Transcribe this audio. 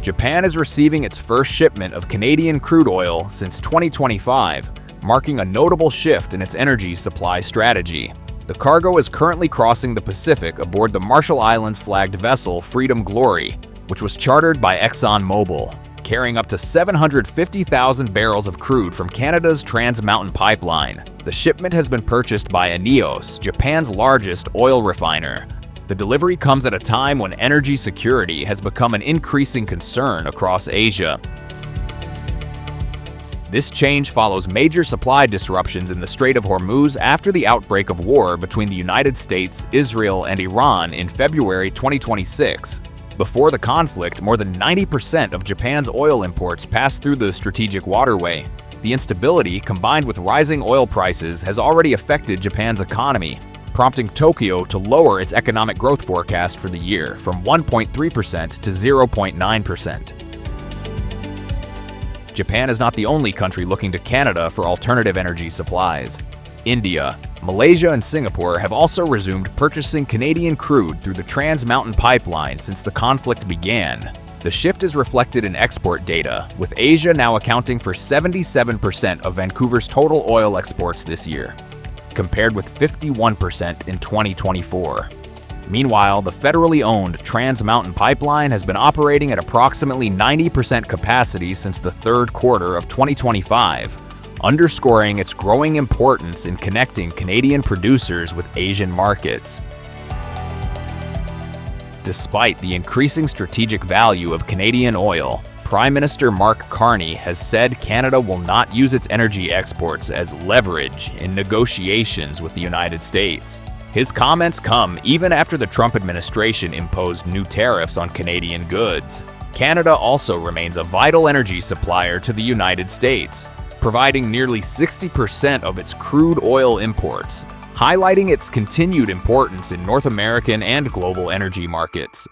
Japan is receiving its first shipment of Canadian crude oil since 2025, marking a notable shift in its energy supply strategy. The cargo is currently crossing the Pacific aboard the Marshall Islands-flagged vessel Freedom Glory, which was chartered by Exxon Mobil, carrying up to 750,000 barrels of crude from Canada's Trans Mountain Pipeline. The shipment has been purchased by Eneos, Japan's largest oil refiner. The delivery comes at a time when energy security has become an increasing concern across Asia. This change follows major supply disruptions in the Strait of Hormuz after the outbreak of war between the United States, Israel, and Iran in February 2026. Before the conflict, more than 90% of Japan's oil imports passed through the strategic waterway. The instability, combined with rising oil prices, has already affected Japan's economy, prompting Tokyo to lower its economic growth forecast for the year from 1.3% to 0.9%. Japan is not the only country looking to Canada for alternative energy supplies. India, Malaysia, and Singapore have also resumed purchasing Canadian crude through the Trans Mountain Pipeline since the conflict began. The shift is reflected in export data, with Asia now accounting for 77% of Vancouver's total oil exports this year, compared with 51% in 2024. Meanwhile, the federally owned Trans Mountain Pipeline has been operating at approximately 90% capacity since the third quarter of 2025, underscoring its growing importance in connecting Canadian producers with Asian markets. Despite the increasing strategic value of Canadian oil, Prime Minister Mark Carney has said Canada will not use its energy exports as leverage in negotiations with the United States. His comments come even after the Trump administration imposed new tariffs on Canadian goods. Canada also remains a vital energy supplier to the United States, providing nearly 60% of its crude oil imports, highlighting its continued importance in North American and global energy markets.